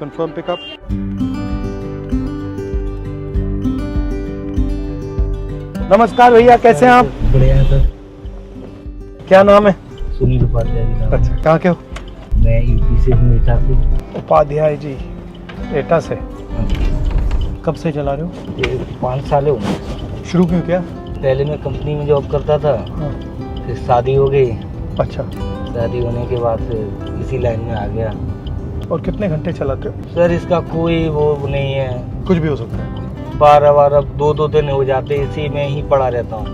Confirm pickup. नमस्कार भैया, कैसे हैं आप? बढ़िया है सर। क्या नाम है? सुनील उपाध्याय जी नाम। अच्छा, कहाँ के हो? मैं यूपी से हूँ, एटा से। उपाध्याय जी, एटा से। कब से चला रहे हो? ये 5 साल हो गए। शुरू क्यों किया? पहले मैं कंपनी में जॉब करता था, हाँ। फिर शादी हो गई। अच्छा, शादी होने के बाद फिर इसी लाइन में आ गया। और कितने घंटे चलाते हो? सर इसका कोई वो नहीं है, कुछ भी हो सकता है। 12 2 दिन हो जाते, इसी में ही पड़ा रहता हूँ।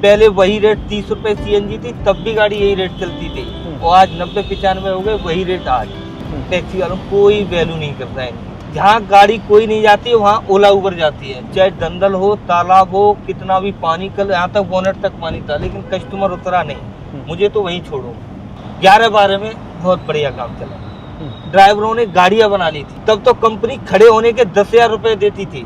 पहले वही रेट 30 रुपए सीएनजी थी, तब भी गाड़ी यही रेट चलती थी, और आज 90-95 हो गए, वही रेट आज। टैक्सी वालों कोई वैल्यू नहीं करता है। जहाँ गाड़ी कोई नहीं जाती है वहाँ ओला उबर जाती है, चाहे दंदल हो, तालाब हो, कितना भी पानी, कल यहाँ तक बोनट तक पानी था, लेकिन कस्टमर उतरा नहीं। मुझे तो वहीं छोड़ो। 11-12 में बहुत बढ़िया काम चला। ड्राइवरों ने गाड़ियां बना ली थी, तब तो कंपनी खड़े होने के 10,000 रुपए देती थी।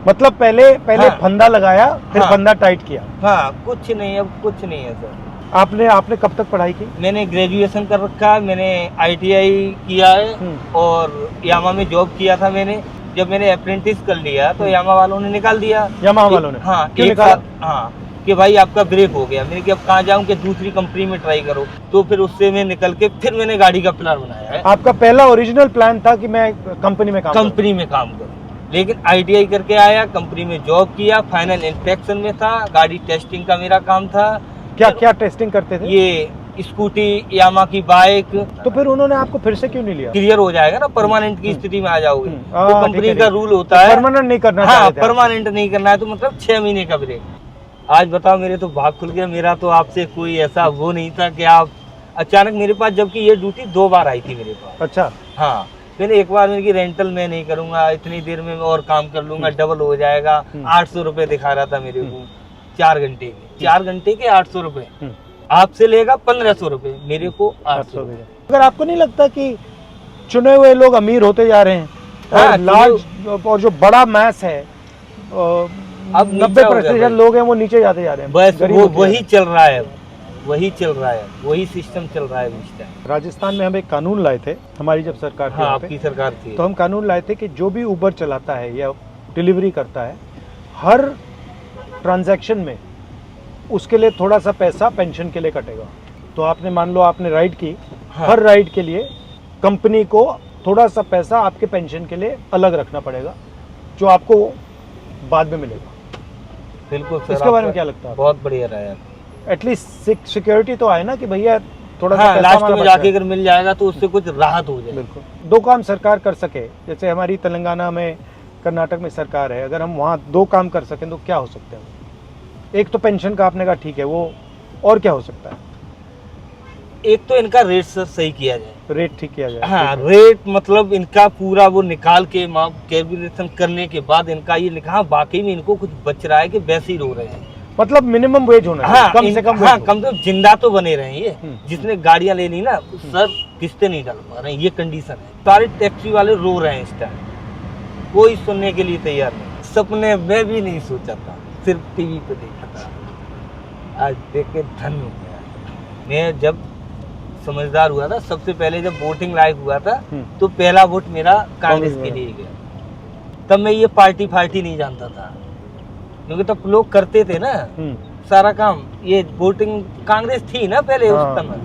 मतलब पहले हाँ। फंदा लगाया, फिर हाँ। फंदा टाइट किया। हाँ, कुछ नहीं, अब कुछ नहीं है सर। आपने कब तक पढ़ाई की? मैंने ग्रेजुएशन कर रखा है, मैंने ITI किया है, और यामा में जॉब किया था मैंने। जब मैंने अप्रेंटिस कर लिया तो यामा वालों ने निकाल दिया। यामाहा वालों ने? हाँ, क्यों एक निकाला? साल। हाँ, कि भाई आपका ब्रेक हो गया। मैंने कि अब कहाँ जाऊँ, कि दूसरी कंपनी में ट्राई करो। तो फिर उससे मैं निकल के फिर मैंने गाड़ी का प्लान बनाया है। आपका पहला ओरिजिनल प्लान था कि मैं कंपनी में काम करूँ, लेकिन ITI करके आया, कंपनी में जॉब किया, फाइनल इंस्पेक्शन में था, गाड़ी टेस्टिंग का मेरा काम था। क्या टेस्टिंग करते थे? ये स्कूटी, यामा की बाइक। तो फिर उन्होंने आपको फिर से क्यों नहीं लिया? क्लियर हो जाएगा ना, परमानेंट की स्थिति में आ जाओगे। तो ठीक कंपनी है, का रूल होता है परमानेंट नहीं करना। हाँ, परमानेंट नहीं करना है, तो मतलब 6 महीने का ब्रेक। आज बताओ, मेरे तो भाग खुल गया। मेरा तो आपसे कोई ऐसा वो नहीं था कि आप अचानक मेरे पास, जबकि ये ड्यूटी 2 बार आई थी मेरे पास। अच्छा। हाँ, मैंने एक बार मैंने की रेंटल मैं नहीं करूंगा, इतनी देर में मैं और काम कर लूंगा, डबल हो जाएगा। 800 रुपए दिखा रहा था मेरे को 4 घंटे के। 4 घंटे के 800 रुपए। आपसे लेगा 1500 रुपए, मेरे को 800। अगर आपको नहीं लगता कि चुने हुए लोग अमीर होते जा रहे हैं, हाँ, और लार्ज और जो बड़ा मैस है, अब 90% लोग हैं वो नीचे जाते जा रहे हैं? बस वो वही चल रहा है, वही चल रहा है, वही सिस्टम चल रहा है इस टाइम। राजस्थान में हम एक कानून लाए थे, हमारी जब सरकार थी। हाँ, आपकी सरकार थी। तो हम कानून लाए थे कि जो भी उबर चलाता है या डिलीवरी करता है, हर ट्रांजैक्शन में उसके लिए थोड़ा सा पैसा पेंशन के लिए कटेगा। तो आपने मान लो आपने राइड की, हाँ। हर राइड के लिए कंपनी को थोड़ा सा पैसा आपके पेंशन के लिए अलग रखना पड़ेगा, जो आपको बाद में मिलेगा। बिल्कुल सर। इसके बारे में क्या लगता है? बहुत बढ़िया रहा है। एटलीस्ट सिक्योरिटी तो आए ना कि भैया थोड़ा सा हाँ, पैसा लास्ट हमारा में बच जाके जाए। अगर मिल जाएगा तो उससे कुछ राहत हो जाए। बिल्कुल। 2 काम सरकार कर सके, जैसे हमारी तेलंगाना में, कर्नाटक में सरकार है, अगर हम वहाँ 2 काम कर सकें तो क्या हो सकते हैं? एक तो पेंशन का आपने कहा ठीक है, वो और क्या हो सकता है? एक तो इनका रेट सर सही किया जाए, रेट ठीक किया जाए। हाँ, रेट मतलब इनका पूरा वो निकाल के कैलकुलेशन करने के बाद इनका ये लिखा वाकई में इनको कुछ बच रहा है कि वैसे ही रो रहे हैं। मतलब मिनिमम वेज होना चाहिए, हाँ, कम से कम। हाँ, कम से कम जिंदा तो बने रहे हैं। ये जिसने गाड़ियां ले ली ना सर, किस्तें नहीं डाल पा रहे हैं, ये कंडीशन है। सारे टैक्सी वाले रो रहे हैं इस टाइम, कोई सुनने के लिए तैयार नहीं। सपने में भी नहीं सोचा था, सिर्फ टीवी पे देखा था। आज देख के धन्य हो गया। मैं जब समझदार हुआ था, सबसे पहले जब वोटिंग लायक हुआ था, तो पहला वोट मेरा कांग्रेस के लिए गया। तब मैं ये पार्टी नहीं जानता था, क्योंकि तब लोग करते थे ना सारा काम। ये वोटिंग कांग्रेस थी ना पहले। उस समय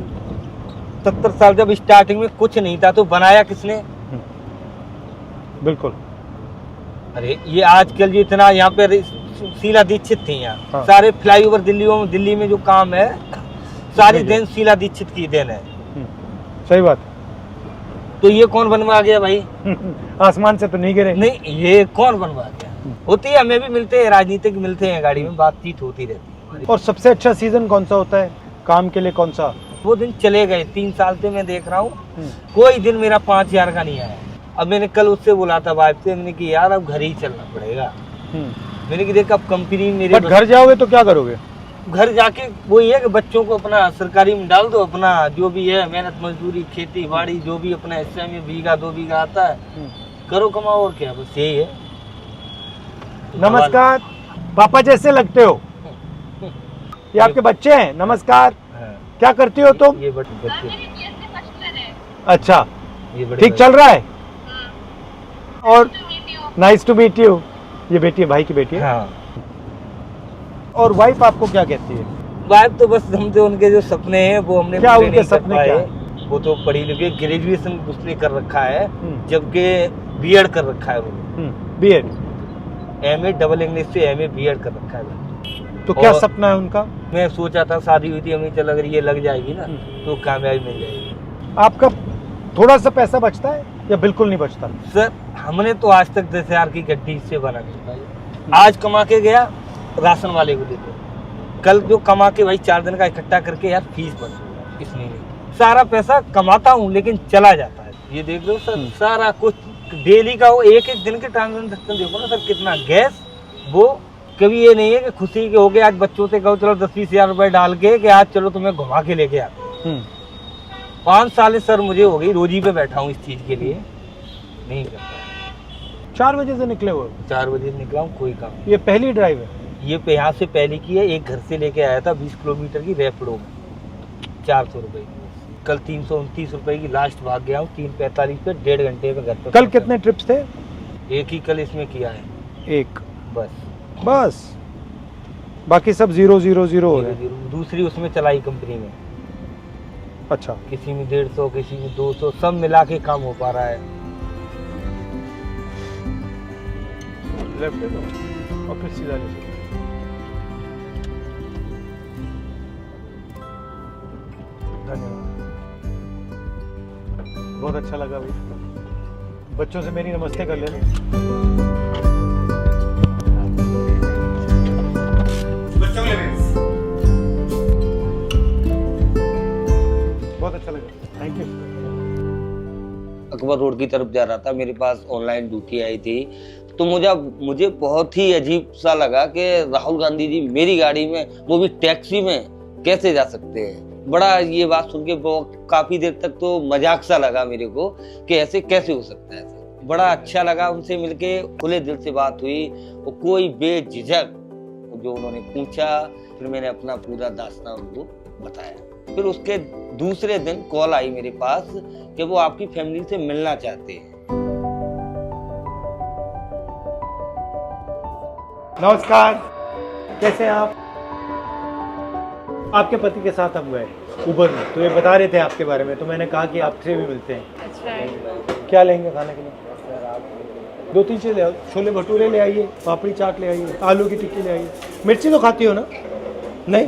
70 साल जब स्टार्टिंग में कुछ नहीं था, तो बनाया किसने? बिल्कुल। अरे ये आजकल जो इतना यहाँ पे शीला दीक्षित थी यहाँ। हाँ। सारे सारे फ्लाईओवर दिल्ली में जो काम है, सारी देन शीला दीक्षित की देन है। सही बात। तो ये कौन बनवा गया भाई? आसमान से तो नहीं गिरे। नहीं, ये कौन बनवा गया? होती है, हमें भी मिलते हैं, राजनीतिक मिलते हैं, गाड़ी में बातचीत होती रहती है। और सबसे अच्छा सीजन कौन सा होता है काम के लिए? कौन सा? वो दिन चले गए, 3 साल से मैं देख रहा हूँ, कोई दिन मेरा 5000 का नहीं आया। अब मैंने कल उससे बोला था वाइफ से, मैंने कि यार अब घर ही चलना पड़ेगा। मैंने कि देख अब कंपनी मेरे घर जाओगे तो क्या करोगे? घर जाके वही है कि बच्चों को अपना सरकारी में डाल दो, अपना जो भी है मेहनत मजदूरी, खेती बाड़ी, जो भी अपना हिस्से में 1-2 बीघा आता है, करो, कमाओ, और क्या, बस यही है। नमस्कार, पापा जैसे लगते हो। ये आपके बच्चे हैं? नमस्कार। क्या करती हो तुम? ये बच्चे। अच्छा, ये बड़े ठीक चल रहा है? और नाइस टू मीट यू। ये बेटी है, भाई की बेटी है। हाँ, और वाइफ आपको क्या कहती है? बात तो बस हम तो उनके जो सपने हैं वो हमने क्या पूरे उनके नहीं कर सपने पाए। क्या? वो तो पढ़ी लिखी, ग्रेजुएशन उसने कर रखा है, जबकि बीएड कर रखा है उन्होंने। बीएड, एमए डबल इंग्लिश से एमए बीएड कर रखा है। तो क्या और सपना है उनका? मैं सोचा था शादी हुई थी हमें, चल अगर ये लग जाएगी ना तो कामयाबी मिल जाएगी। आपका थोड़ा सा पैसा बचता है या बिल्कुल नहीं बचता? सर हमने तो आज तक 10,000 की गड्डी से बना नहीं पाई। आज कमा के गया राशन वाले को देते, कल जो कमा के भाई 4 दिन का इकट्ठा करके यार फीस भर, इसलिए नहीं सारा पैसा कमाता हूँ लेकिन चला जाता है। ये देख लो सर, सारा कुछ डेली का वो एक एक दिन के ट्रांजेक्शन देखो ना सर, कितना गैस। वो कभी ये नहीं है कि खुशी के हो गए आज बच्चों से कहो चलो 10-20 हजार रुपए डाल के कि आज चलो तुम्हें घुमा के लेके आते। 5 साल सर मुझे हो गई रोजी पे बैठा हूँ इस चीज के लिए, नहीं करता। 4 बजे से निकले हुए? 4 बजे निकला हूँ, कोई काम। ये पहली ड्राइव है? ये यहाँ से पहले की है, एक घर से लेके आया था 20 किलोमीटर की रैपिडो में 400 रुपए की। कल 329 रुपए की लास्ट भाग गया हूँ 3:45 पे, 1.5 घंटे में घर पे। कल कितने ट्रिप्स थे? एक ही कल इसमें किया है, एक बस। बाकी सब 0-0-0 हो रहे हैं। दूसरी उसमें चलाई कंपनी में, अच्छा। किसी में 150, किसी में 200, सब मिला के काम हो पा रहा है। लेफ्ट है तो और फिर सीधा ले। धन्यवाद, बहुत अच्छा लगा भाई। बच्चों से मेरी नमस्ते कर लेना। बहुत अच्छा लगा, थैंक यू। अकबर रोड की तरफ जा रहा था, मेरे पास ऑनलाइन ड्यूटी आई थी, तो मुझे बहुत ही अजीब सा लगा कि राहुल गांधी जी मेरी गाड़ी में, वो भी टैक्सी में, कैसे जा सकते हैं। बड़ा ये बात सुन के काफी देर तक तो मजाक सा लगा मेरे को कि ऐसे कैसे हो सकता है। बड़ा अच्छा लगा उनसे मिलके, खुले दिल से बात हुई और कोई बेझिझक जो उन्होंने पूछा, फिर मैंने अपना पूरा दास्तान उनको बताया। फिर उसके दूसरे दिन कॉल आई मेरे पास कि वो आपकी फैमिली से मिलना चाहते हैं। नमस्कार, कैसे हैं आप? आपके पति के साथ हम गए उबर में, तो ये बता रहे थे आपके बारे में, तो मैंने कहा कि आपसे भी मिलते हैं। अच्छा, क्या लेंगे खाने के लिए? 2-3 चीज़ ले आओ, छोले भटूरे ले आइए, पापड़ी चाट ले आइए, आलू की टिक्की ले आइए। मिर्ची तो खाती हो ना? नहीं?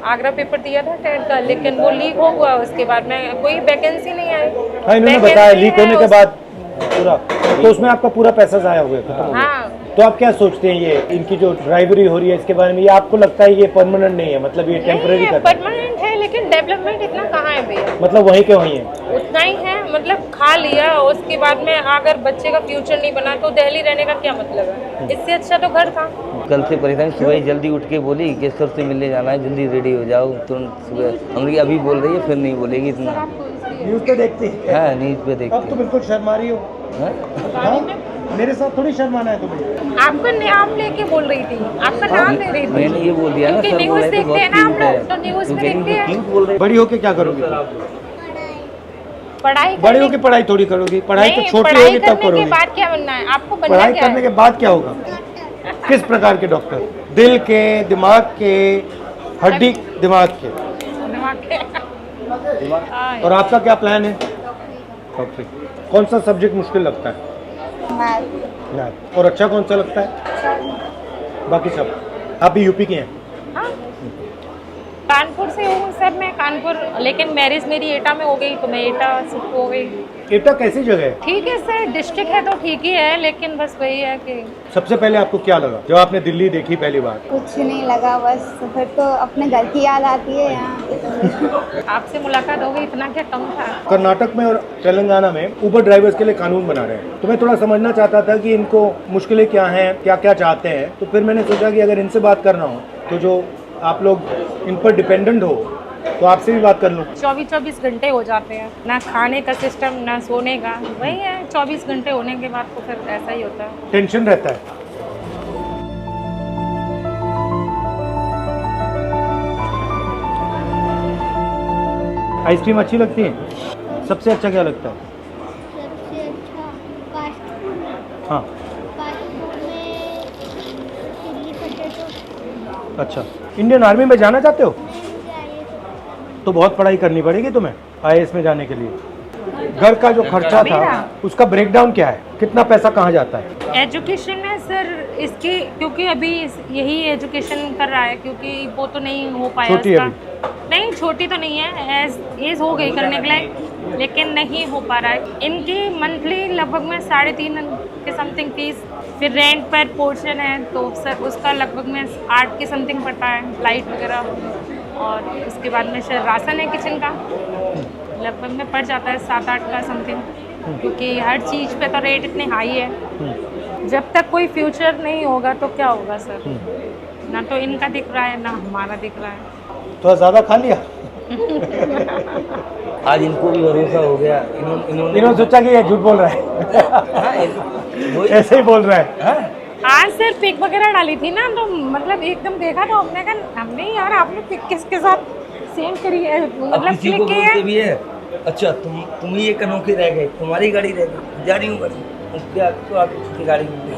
आगरा पेपर दिया था टेट का, लेकिन वो लीक हो गया, उसके बाद में कोई वैकेंसी नहीं आई। हाँ, इन्होंने बताया लीक होने के बाद पूरा, तो उसमें आपका पूरा पैसा ज़ाया हो गया। हाँ, तो आप क्या सोचते हैं ये इनकी जो ड्राइवरी हो रही है इसके बारे में? ये आपको लगता है ये परमानेंट नहीं है, मतलब ये टेम्पररी कर? परमानेंट है, लेकिन डेवलपमेंट इतना कहाँ है भैया? मतलब वहीं के वहीं है, उतना ही है, मतलब खा लिया, उसके बाद में अगर बच्चे का फ्यूचर नहीं बना तो दिल्ली रहने का क्या मतलब है? इससे अच्छा तो घर था। कल से परेशान, सुबह जल्दी उठ के बोली कि सर से मिलने जाना है, जल्दी रेडी हो जाओ तुरंत सुबह। हमने अभी बोल रही है, फिर नहीं बोलेगी इतना। न्यूज़ पे देखती है? हाँ, न्यूज पे देखते अब तो बिल्कुल शर्मा रही हो। हाँ? मेरे साथ थोड़ी शर्माना है तुम्हें। आपका नाम लेके बोल रही थी, आपका नाम ले रही थी। मैंने ये बोल दिया ना क्योंकि सर, न्यूज़ बोला तो देखते बहुत हैं ना हम क्यूट है। लोग, तो न्यूज़ में देखते हैं। क्यूट बोल रहे। बड़ी होके क्या करोगी? पढ़ाई बड़ी होके पढ़ाई थोड़ी करोगी, पढ़ाई तो छोटी होगी तब करने के करोगी। बाद क्या बनना है आपको? बनना पढ़ाई क्या करने है? के बाद क्या होगा? किस प्रकार के डॉक्टर? दिल के, दिमाग के, हड्डी दिमाग के? दिमाग के। हाँ, और आपका क्या प्लान है? डॉक्टरी। कौन सा सब्जेक्ट मुश्किल लगता है? मैथ। और अच्छा कौन सा लगता है? बाकी सब। आप भी यूपी के हैं? हाँ। कानपुर से हूँ सर मैं, कानपुर, लेकिन मैरिज मेरी एटा में हो गई तो मैं एटा शिफ्ट हो गई। एटा कैसी जगह है? ठीक है सर, डिस्ट्रिक्ट है तो ठीक ही है, लेकिन बस वही है कि सबसे पहले आपको क्या लगा जब आपने दिल्ली देखी पहली बार? कुछ नहीं लगा, बस फिर तो अपने घर की याद आती है यहाँ। आपसे मुलाकात हो गई, इतना क्या कम था। कर्नाटक में और तेलंगाना में उबर ड्राइवर्स के लिए कानून बना रहे हैं, तो मैं थोड़ा समझना चाहता था कि इनको मुश्किलें क्या हैं, क्या क्या चाहते हैं। तो फिर मैंने सोचा कि अगर इनसे बात करना हो तो जो आप लोग इन पर डिपेंडेंट हो तो आपसे भी बात कर लूँ। 24 घंटे हो जाते हैं, ना खाने का सिस्टम ना सोने का, वही है 24 घंटे होने के बाद तो फिर ऐसा ही होता है। टेंशन रहता है। आइसक्रीम अच्छी लगती है? सबसे अच्छा क्या लगता है? सबसे अच्छा फास्ट फूड। हाँ फास्ट फूड में चिल्ली पोटैटो। अच्छा, इंडियन आर्मी में जाना चाहते हो? मुझे आइए तो पता नहीं। तो बहुत पढ़ाई करनी पड़ेगी तुम्हें आईएएस में जाने के लिए। घर का जो खर्चा था उसका ब्रेकडाउन क्या है, कितना पैसा कहाँ जाता है? एजुकेशन है सर इसकी, क्योंकि अभी यही एजुकेशन कर रहा है, क्योंकि वो तो नहीं हो पाया छोटी उसका। अभी? नहीं छोटी तो नहीं है, एज हो गई करने के लिए, लेकिन नहीं हो पा रहा है। इनकी मंथली लगभग में 3.5 के समथिंग फीस, फिर रेंट पर पोर्शन है तो सर उसका लगभग में 8 के समथिंग पड़ता है, लाइट वगैरह, और उसके बाद में सर राशन है किचन का, लगभग में पड़ जाता है 7-8 का समथिंग, क्योंकि हर चीज़ पे तो रेट इतने हाई है। जब तक कोई फ्यूचर नहीं होगा तो क्या होगा सर, ना तो इनका दिख रहा है ना हमारा दिख रहा है। थोड़ा ज़्यादा खा लिया? आज इनको भी भरोसा हो गया, इन्होंने सोचा कि ये झूठ बोल रहा है। वही ऐसे ही बोल रहा है। आज सर पिक वगैरह डाली थी ना, तो मतलब एकदम देखा तो हमने कहा हमने यार आपने पिक किसके साथ सेंड करी है, अब मतलब किसी को क्लिक की बोलते है। भी है, अच्छा तुम ही एक अनोखे रह गए, तुम्हारी गाड़ी रह गई, जा रही हूँ गाड़ी, क्या तो आप गाड़ी में